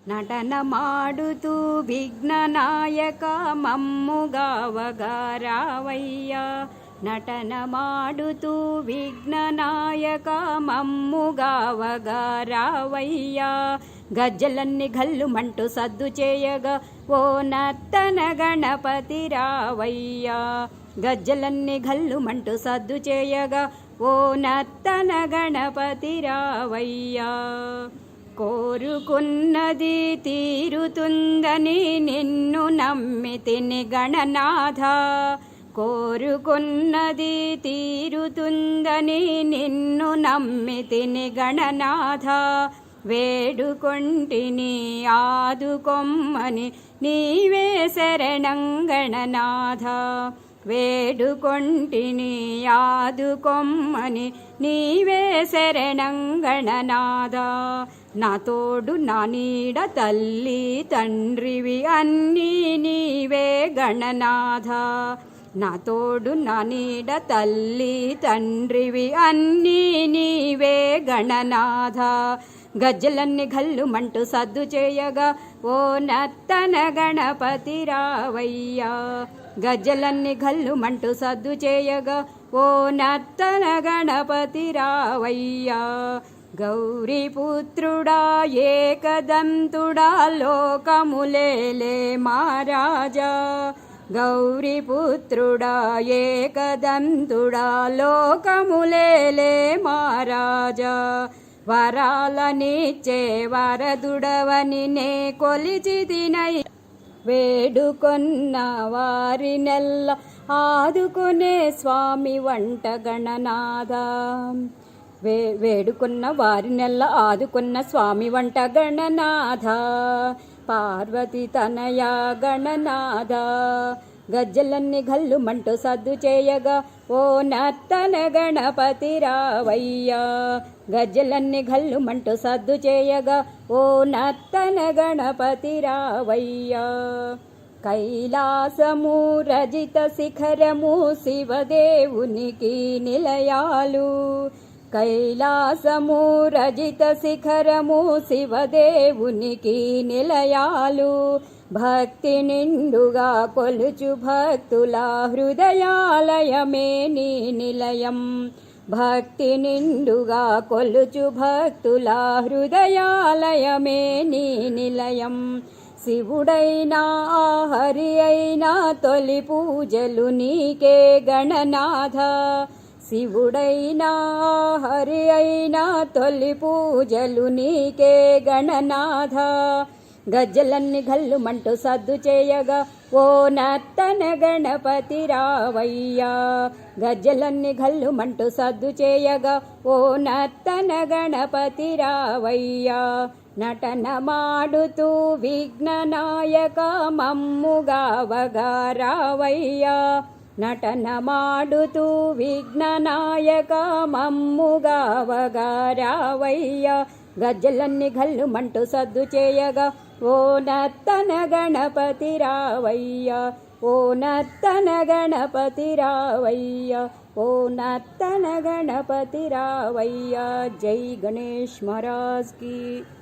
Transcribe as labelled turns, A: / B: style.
A: నటన మాడుతూ విఘ్ననాయక మమ్ముగావగా రావయ్యా. నటన మాడుతూ విఘ్ననాయక మమ్ముగావగా రావయ్యా. గజ్జలన్నీ గల్లుమంటూ సద్దు చేయగా ఓ నత్తన గణపతి రావయ్యా. గజ్జలన్నీ గల్లుమంటూ సద్దు చేయగా ఓ నత్తన గణపతి రావయ్యా. కోరుకున్నది తీరుతుందని నిన్ను నమ్మితిని గణనాథ. కోరుకున్నది తీరుతుందని నిన్ను నమ్మితిని గణనాథ. వేడుకొంటిని ఆదుకొమ్మని నీవే శరణం గణనాథ. వేడుకొంటిని ఆదుకొమ్మని నీవే శరణం గణనాథ. నా తోడు నా నీడ తల్లి తండ్రివి అన్నీ నీవే గణనాథ. నా తోడు నా నీడ తల్లి తండ్రివి అన్నీ నీవే గణనాథ. గజ్జలన్నీ గల్లుమంటూ సద్దు చేయగా ఓ నత్తన గణపతి రావయ్యా. గజ్జలన్నీ గల్లుమంటూ సద్దు చేయగా ఓ నత్తన గణపతి రావయ్యా. గౌరీపుత్రుడా ఏకదంతుడా లోకములేలే మహారాజా. గౌరీపుత్రుడా ఏకదంతుడా లోకములేలే మహారాజా. వరాలనిచ్చే వరదుడవని నే కొలిచితినై. వేడుకొన్న వారినెల్ల ఆదుకునే స్వామి వంట గణనాథ. వేడుకున్న వారినెల్ల ఆదుకున్న స్వామి వంట గణనాథ. పార్వతి తనయ గణనాథ. గజ్జలన్నీ గల్లుమంటూ సద్దు చేయగా ఓ నత్తన గణపతి రావయ్యా. గజ్జలన్నీ గల్లుమంటూ సద్దు చేయగా ఓ నత్తన గణపతి రావయ్యా. కైలాసము రజిత శిఖరము శివదేవునికి నిలయాలు. కైలాసము రజిత శిఖరము శివదేవునికి నిలయాలు. భక్తి నిండుగా కొలుచు భక్తుల హృదయాలయమే నీ నిలయం. భక్తి నిండుగా కొలుచు భక్తుల హృదయాలయమే నీ నిలయం. శివుడైనా హరి అయినా తొలి పూజలు నీకే గణనాథ. శివుడైనా హరి అయినా తొలి పూజలు నీకే గణనాథ. గజ్జలన్నీ గల్లుమంటూ సద్దు చేయగా ఓ నత్తన గణపతి రావయ్యా. గజ్జలన్నీ గల్లుమంటూ సద్దు చేయగా ఓ నత్తన గణపతి రావయ్యా. నటన మాడుతూ విఘ్ననాయక మమ్ముగావగా రావయ్యా. నటన మాడుతూ విఘ్ననాయక మమ్ముగావగా రావయ్యా. గజ్జలన్నీ గల్లుమంటూ సద్దు చేయగా ఓ నత్తన గణపతి రావయ్యా. ఓ నత్తన గణపతి రావయ్యా. ఓ నత్తన గణపతి రావయ్యా. జై గణేష్ మహారాజ్ की.